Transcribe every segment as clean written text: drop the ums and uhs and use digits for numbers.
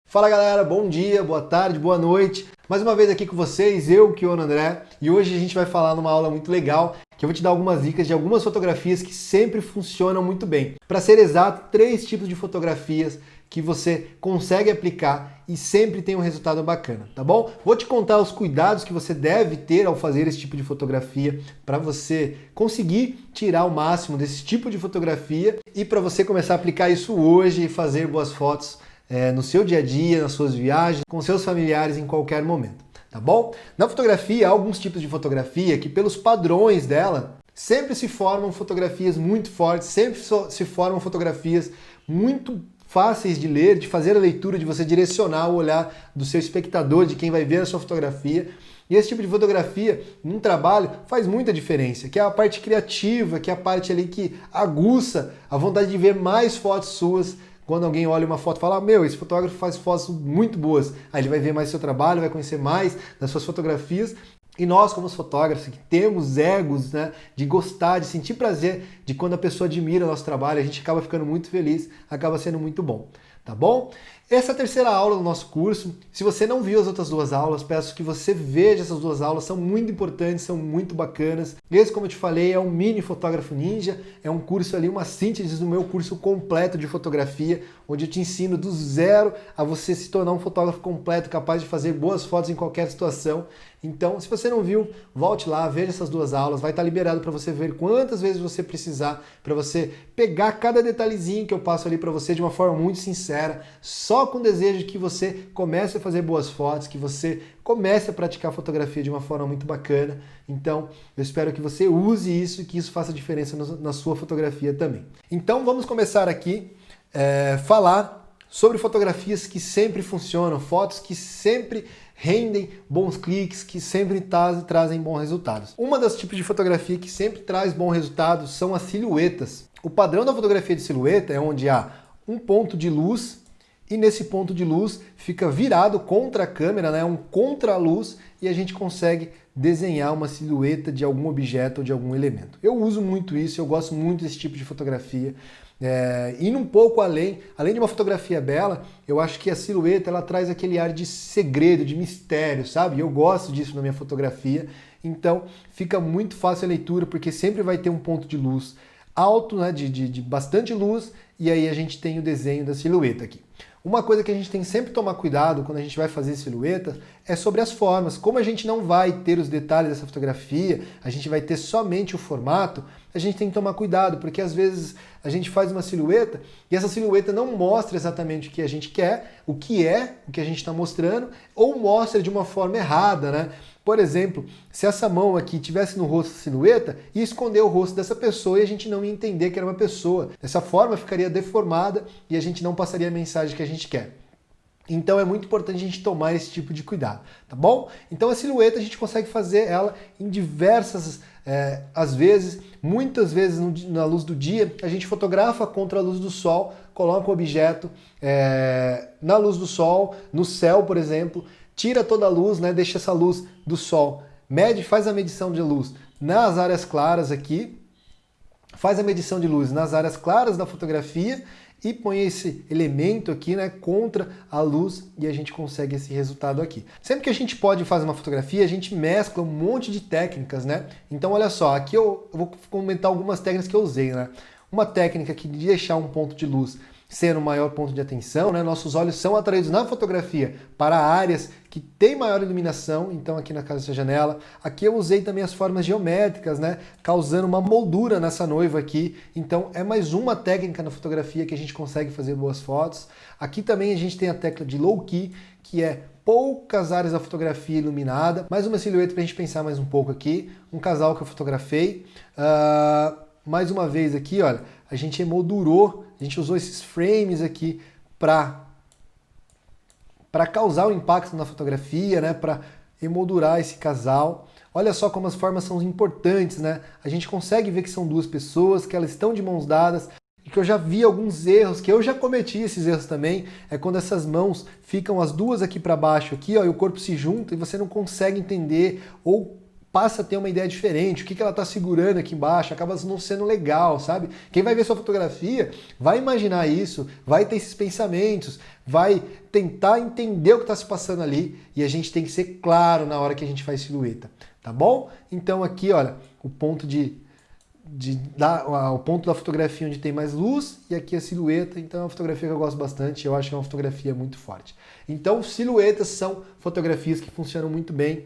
Fala galera, bom dia, boa tarde, boa noite. Mais uma vez aqui com vocês, eu, Kion André, e hoje a gente vai falar numa aula muito legal, que eu vou te dar algumas dicas de algumas fotografias que sempre funcionam muito bem. Para ser exato, 3 tipos de fotografias que você consegue aplicar e sempre tem um resultado bacana, tá bom? Vou te contar os cuidados que você deve ter ao fazer esse tipo de fotografia para você conseguir tirar o máximo desse tipo de fotografia e para você começar a aplicar isso hoje e fazer boas fotos no seu dia a dia, nas suas viagens, com seus familiares em qualquer momento, tá bom? Na fotografia, há alguns tipos de fotografia que pelos padrões dela, sempre se formam fotografias muito fortes, sempre se formam fotografias muito fáceis de ler, de fazer a leitura, de você direcionar o olhar do seu espectador, de quem vai ver a sua fotografia. E esse tipo de fotografia, num trabalho, faz muita diferença, que é a parte criativa, que é a parte ali que aguça a vontade de ver mais fotos suas. Quando alguém olha uma foto e fala, meu, esse fotógrafo faz fotos muito boas. Aí ele vai ver mais seu trabalho, vai conhecer mais das suas fotografias. E nós, como os fotógrafos, que temos egos, né, de gostar, de sentir prazer, de quando a pessoa admira o nosso trabalho, a gente acaba ficando muito feliz, acaba sendo muito bom. Tá bom? Essa é a terceira aula do nosso curso. Se você não viu as outras 2 aulas, peço que você veja essas 2 aulas, são muito importantes, são muito bacanas. Esse, como eu te falei, é um mini fotógrafo ninja, é um curso ali, uma síntese do meu curso completo de fotografia, onde eu te ensino do zero a você se tornar um fotógrafo completo, capaz de fazer boas fotos em qualquer situação. Então, se você não viu, volte lá, veja essas 2 aulas, vai estar liberado para você ver quantas vezes você precisar, para você pegar cada detalhezinho que eu passo ali para você de uma forma muito sincera, só com o desejo de que você comece a fazer boas fotos, que você comece a praticar fotografia de uma forma muito bacana. Então, eu espero que você use isso e que isso faça diferença na sua fotografia também. Então, vamos começar aqui falar sobre fotografias que sempre funcionam, fotos que sempre rendem bons cliques, que sempre trazem bons resultados. Uma das tipos de fotografia que sempre traz bons resultados são as silhuetas. O padrão da fotografia de silhueta é onde há um ponto de luz e nesse ponto de luz fica virado contra a câmera, né? Um contraluz, e a gente consegue desenhar uma silhueta de algum objeto ou de algum elemento. Eu uso muito isso, eu gosto muito desse tipo de fotografia. Indo um pouco além de uma fotografia bela, eu acho que a silhueta ela traz aquele ar de segredo, de mistério, sabe? Eu gosto disso na minha fotografia, então fica muito fácil a leitura, porque sempre vai ter um ponto de luz alto, né? de bastante luz, e aí a gente tem o desenho da silhueta aqui. Uma coisa que a gente tem que sempre tomar cuidado quando a gente vai fazer silhueta é sobre as formas. Como a gente não vai ter os detalhes dessa fotografia, a gente vai ter somente o formato, a gente tem que tomar cuidado, porque às vezes a gente faz uma silhueta e essa silhueta não mostra exatamente o que a gente quer, o que a gente está mostrando, ou mostra de uma forma errada, né? Por exemplo, se essa mão aqui tivesse no rosto da silhueta, ia esconder o rosto dessa pessoa e a gente não ia entender que era uma pessoa. Dessa forma ficaria deformada e a gente não passaria a mensagem que a gente quer. Então é muito importante a gente tomar esse tipo de cuidado, tá bom? Então a silhueta a gente consegue fazer ela em diversas, às vezes, muitas vezes na luz do dia, a gente fotografa contra a luz do sol, coloca o objeto na luz do sol, no céu, por exemplo, tira toda a luz, né, deixa essa luz do sol, faz a medição de luz nas áreas claras aqui, faz a medição de luz nas áreas claras da fotografia e põe esse elemento aqui, né, contra a luz, e a gente consegue esse resultado aqui. Sempre que a gente pode fazer uma fotografia, a gente mescla um monte de técnicas, né? Então olha só, aqui eu vou comentar algumas técnicas que eu usei, né? Uma técnica aqui de deixar um ponto de luz ser o maior ponto de atenção, né? Nossos olhos são atraídos na fotografia para áreas que têm maior iluminação, então aqui na casa dessa janela. Aqui eu usei também as formas geométricas, né? Causando uma moldura nessa noiva aqui. Então é mais uma técnica na fotografia que a gente consegue fazer boas fotos. Aqui também a gente tem a tecla de low key, que é poucas áreas da fotografia iluminada. Mais uma silhueta para a gente pensar mais um pouco aqui. Um casal que eu fotografei. Mais uma vez aqui, olha, a gente emoldurou, a gente usou esses frames aqui para causar o impacto na fotografia, né, para emoldurar esse casal. Olha só como as formas são importantes, né? A gente consegue ver que são 2 pessoas, que elas estão de mãos dadas, e que eu já vi alguns erros, que eu já cometi esses erros também, é quando essas mãos ficam as 2 aqui para baixo, aqui, ó, e o corpo se junta e você não consegue entender ou passa a ter uma ideia diferente, o que ela está segurando aqui embaixo, acaba não sendo legal, sabe? Quem vai ver sua fotografia vai imaginar isso, vai ter esses pensamentos, vai tentar entender o que está se passando ali, e a gente tem que ser claro na hora que a gente faz silhueta, tá bom? Então aqui, olha, o ponto o ponto da fotografia onde tem mais luz, e aqui a silhueta. Então é uma fotografia que eu gosto bastante, eu acho que é uma fotografia muito forte. Então silhuetas são fotografias que funcionam muito bem.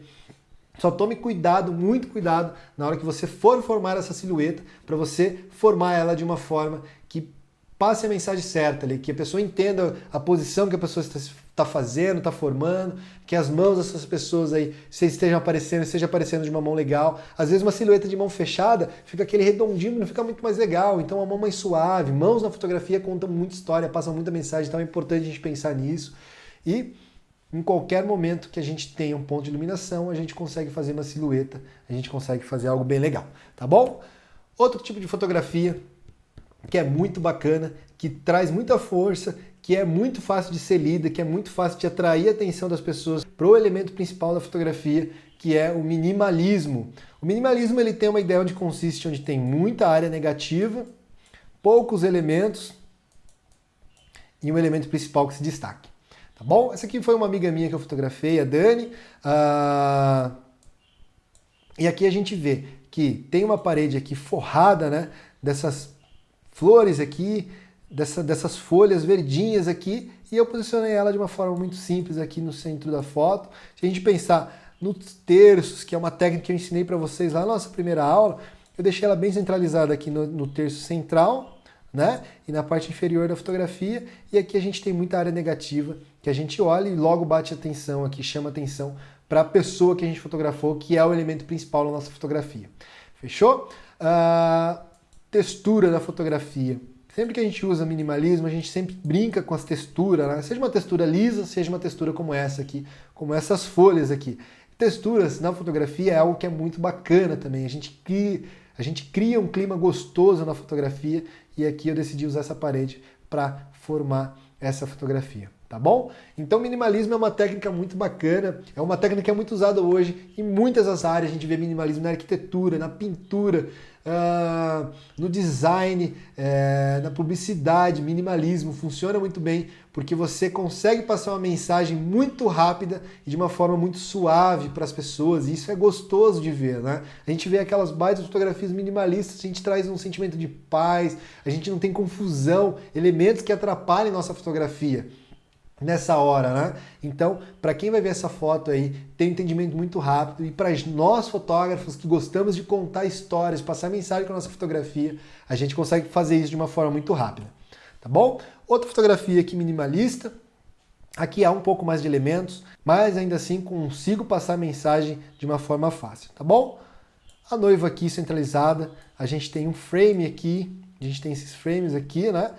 Só tome cuidado, muito cuidado, na hora que você for formar essa silhueta, para você formar ela de uma forma que passe a mensagem certa ali, que a pessoa entenda a posição que a pessoa está fazendo, está formando, que as mãos dessas pessoas aí esteja aparecendo de uma mão legal. Às vezes uma silhueta de mão fechada fica aquele redondinho, não fica muito mais legal. Então uma mão mais suave, mãos na fotografia contam muita história, passam muita mensagem, então é importante a gente pensar nisso. E em qualquer momento que a gente tenha um ponto de iluminação, a gente consegue fazer uma silhueta, a gente consegue fazer algo bem legal, tá bom? Outro tipo de fotografia que é muito bacana, que traz muita força, que é muito fácil de ser lida, que é muito fácil de atrair a atenção das pessoas para o elemento principal da fotografia, que é o minimalismo. O minimalismo ele tem uma ideia onde consiste, onde tem muita área negativa, poucos elementos e um elemento principal que se destaque. Tá bom? Essa aqui foi uma amiga minha que eu fotografei, a Dani. E aqui a gente vê que tem uma parede aqui forrada, né, dessas flores aqui, dessas folhas verdinhas aqui, e eu posicionei ela de uma forma muito simples aqui no centro da foto. Se a gente pensar nos terços, que é uma técnica que eu ensinei para vocês lá na nossa primeira aula, eu deixei ela bem centralizada aqui no terço central, né? E na parte inferior da fotografia, e aqui a gente tem muita área negativa, que a gente olha e logo bate atenção aqui, chama atenção para a pessoa que a gente fotografou, que é o elemento principal da nossa fotografia. Fechou? Textura da fotografia. Sempre que a gente usa minimalismo, a gente sempre brinca com as texturas, né? Seja uma textura lisa, seja uma textura como essa aqui, como essas folhas aqui. Texturas na fotografia é algo que é muito bacana também. A gente cria um clima gostoso na fotografia, e aqui eu decidi usar essa parede para formar essa fotografia, tá bom? Então minimalismo é uma técnica muito bacana, é uma técnica que é muito usada hoje em muitas das áreas. A gente vê minimalismo na arquitetura, na pintura, no design, na publicidade. Minimalismo funciona muito bem porque você consegue passar uma mensagem muito rápida e de uma forma muito suave para as pessoas, e isso é gostoso de ver, né? A gente vê aquelas baitas fotografias minimalistas, a gente traz um sentimento de paz, a gente não tem confusão, elementos que atrapalhem nossa fotografia nessa hora, né? Então, para quem vai ver essa foto aí, tem um entendimento muito rápido, e para nós fotógrafos que gostamos de contar histórias, passar mensagem com a nossa fotografia, a gente consegue fazer isso de uma forma muito rápida, tá bom? Outra fotografia aqui minimalista, aqui há um pouco mais de elementos, mas ainda assim consigo passar a mensagem de uma forma fácil, tá bom? A noiva aqui centralizada, a gente tem um frame aqui, a gente tem esses frames aqui, né?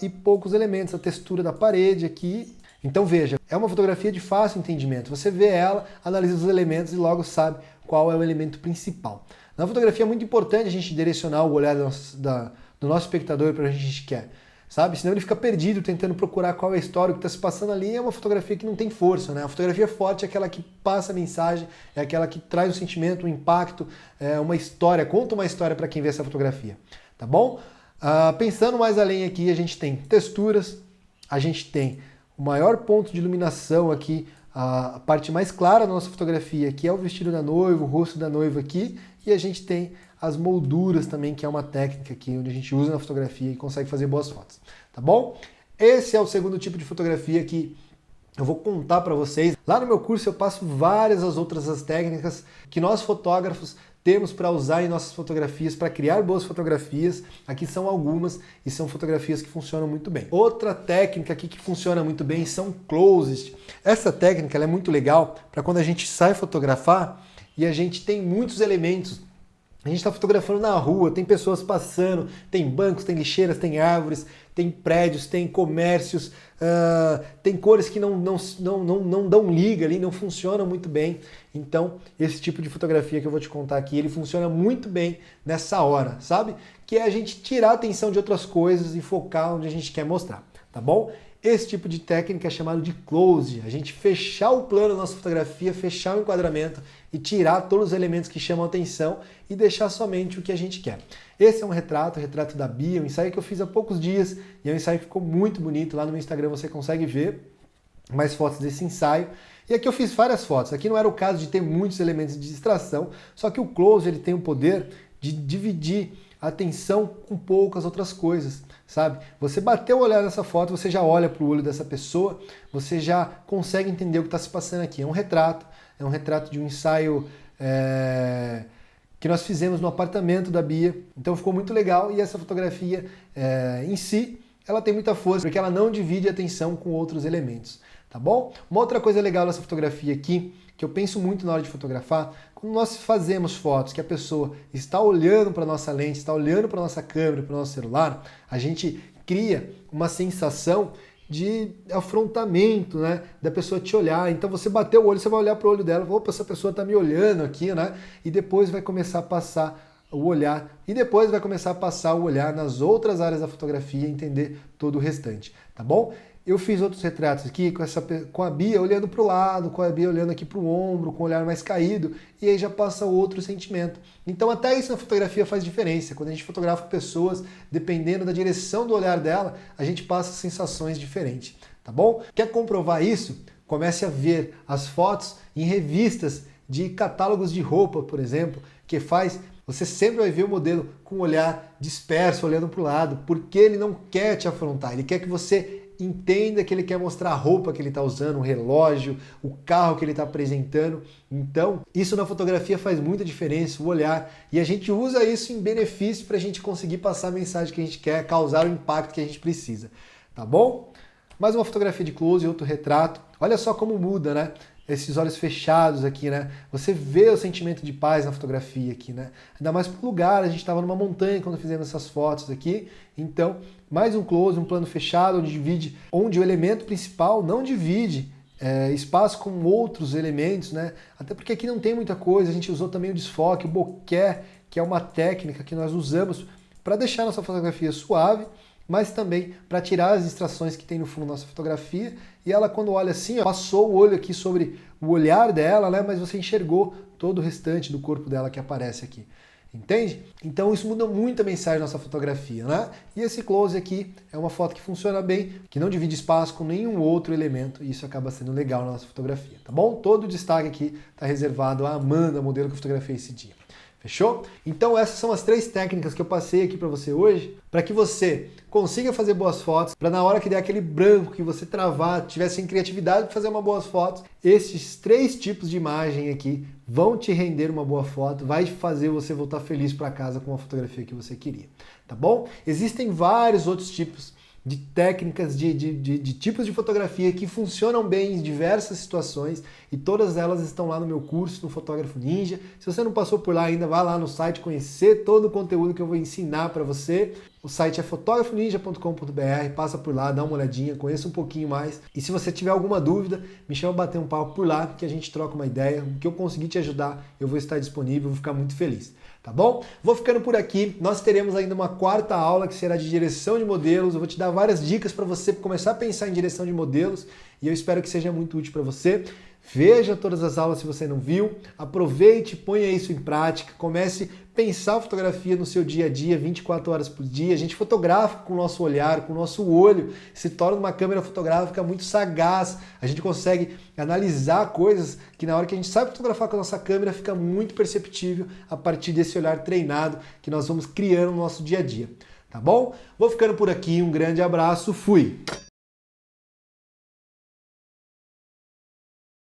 E poucos elementos, a textura da parede aqui. Então veja, é uma fotografia de fácil entendimento. Você vê ela, analisa os elementos e logo sabe qual é o elemento principal. Na fotografia é muito importante a gente direcionar o olhar do nosso espectador para onde a gente quer, sabe? Senão ele fica perdido tentando procurar qual é a história, o que está se passando ali. É uma fotografia que não tem força, né? A fotografia forte é aquela que passa a mensagem, é aquela que traz um sentimento, um impacto, uma história, conta uma história para quem vê essa fotografia, tá bom? Pensando mais além aqui, a gente tem texturas, a gente tem o maior ponto de iluminação aqui, a parte mais clara da nossa fotografia, que é o vestido da noiva, o rosto da noiva aqui, e a gente tem as molduras também, que é uma técnica aqui, onde a gente usa na fotografia e consegue fazer boas fotos, tá bom? Esse é o segundo tipo de fotografia que eu vou contar para vocês. Lá no meu curso eu passo várias as técnicas que nós fotógrafos temos para usar em nossas fotografias, para criar boas fotografias. Aqui são algumas, e são fotografias que funcionam muito bem. Outra técnica aqui que funciona muito bem são closes. Essa técnica ela é muito legal para quando a gente sai fotografar e a gente tem muitos elementos. A gente está fotografando na rua, tem pessoas passando, tem bancos, tem lixeiras, tem árvores, tem prédios, tem comércios, tem cores que não dão liga ali, não funcionam muito bem. Então, esse tipo de fotografia que eu vou te contar aqui, ele funciona muito bem nessa hora, sabe? Que é a gente tirar a atenção de outras coisas e focar onde a gente quer mostrar, tá bom? Esse tipo de técnica é chamado de close, a gente fechar o plano da nossa fotografia, fechar o enquadramento e tirar todos os elementos que chamam a atenção e deixar somente o que a gente quer. Esse é um retrato, o retrato da Bia, um ensaio que eu fiz há poucos dias e é um ensaio que ficou muito bonito, lá no meu Instagram você consegue ver mais fotos desse ensaio. E aqui eu fiz várias fotos, aqui não era o caso de ter muitos elementos de distração, só que o close ele tem o poder de dividir a atenção com poucas outras coisas, sabe? Você bateu o olhar nessa foto, você já olha para o olho dessa pessoa, você já consegue entender o que está se passando aqui. É um retrato de um ensaio que nós fizemos no apartamento da Bia, então ficou muito legal e essa fotografia em si, ela tem muita força, porque ela não divide a atenção com outros elementos. Tá bom? Uma outra coisa legal dessa fotografia aqui, que eu penso muito na hora de fotografar, quando nós fazemos fotos que a pessoa está olhando para a nossa lente, está olhando para a nossa câmera, para o nosso celular, a gente cria uma sensação de afrontamento, né? Da pessoa te olhar. Então você bateu o olho, você vai olhar para o olho dela, opa, essa pessoa está me olhando aqui, né? E depois vai começar a passar o olhar, e depois vai começar a passar o olhar nas outras áreas da fotografia e entender todo o restante, tá bom? Eu fiz outros retratos aqui com a Bia olhando para o lado, com a Bia olhando aqui para o ombro, com o olhar mais caído, e aí já passa outro sentimento. Então até isso na fotografia faz diferença. Quando a gente fotografa pessoas, dependendo da direção do olhar dela, a gente passa sensações diferentes, tá bom? Quer comprovar isso? Comece a ver as fotos em revistas de catálogos de roupa, por exemplo, que você sempre vai ver o modelo com o olhar disperso, olhando para o lado, porque ele não quer te afrontar, ele quer que você entenda que ele quer mostrar a roupa que ele está usando, o relógio, o carro que ele está apresentando. Então, isso na fotografia faz muita diferença, o olhar, e a gente usa isso em benefício para a gente conseguir passar a mensagem que a gente quer, causar o impacto que a gente precisa, tá bom? Mais uma fotografia de close, outro retrato. Olha só como muda, né? Esses olhos fechados aqui, né? Você vê o sentimento de paz na fotografia aqui, né? Ainda mais pro lugar, a gente estava numa montanha quando fizemos essas fotos aqui. Então, mais um close, um plano fechado, onde o elemento principal não divide espaço com outros elementos, né? Até porque aqui não tem muita coisa, a gente usou também o desfoque, o bokeh, que é uma técnica que nós usamos para deixar nossa fotografia suave, mas também para tirar as distrações que tem no fundo da nossa fotografia. E ela, quando olha assim, ó, passou o olho aqui sobre o olhar dela, né? Mas você enxergou todo o restante do corpo dela que aparece aqui. Entende? Então isso muda muito a mensagem da nossa fotografia, né? E esse close aqui é uma foto que funciona bem, que não divide espaço com nenhum outro elemento, e isso acaba sendo legal na nossa fotografia, tá bom? Todo o destaque aqui está reservado à Amanda, modelo que eu fotografei esse dia. Fechou? Então essas são as 3 técnicas que eu passei aqui para você hoje, para que você consiga fazer boas fotos, para na hora que der aquele branco, que você travar, tiver sem criatividade para fazer uma boas fotos, esses 3 tipos de imagem aqui vão te render uma boa foto, vai fazer você voltar feliz para casa com a fotografia que você queria, tá bom? Existem vários outros tipos de técnicas, de tipos de fotografia que funcionam bem em diversas situações e todas elas estão lá no meu curso, no Fotógrafo Ninja. Se você não passou por lá ainda, vá lá no site conhecer todo o conteúdo que eu vou ensinar para você. O site é fotografoninja.com.br, passa por lá, dá uma olhadinha, conheça um pouquinho mais. E se você tiver alguma dúvida, me chama para bater um papo por lá, que a gente troca uma ideia. O que eu conseguir te ajudar, eu vou estar disponível, vou ficar muito feliz. Tá bom? Vou ficando por aqui. Nós teremos ainda uma 4ª aula que será de direção de modelos. Eu vou te dar várias dicas para você começar a pensar em direção de modelos e eu espero que seja muito útil para você. Veja todas as aulas se você não viu, aproveite, ponha isso em prática, comece a pensar a fotografia no seu dia a dia, 24 horas por dia. A gente fotografa com o nosso olhar, com o nosso olho, se torna uma câmera fotográfica muito sagaz. A gente consegue analisar coisas que na hora que a gente sabe fotografar com a nossa câmera fica muito perceptível a partir desse olhar treinado que nós vamos criando no nosso dia a dia. Tá bom? Vou ficando por aqui, um grande abraço, fui!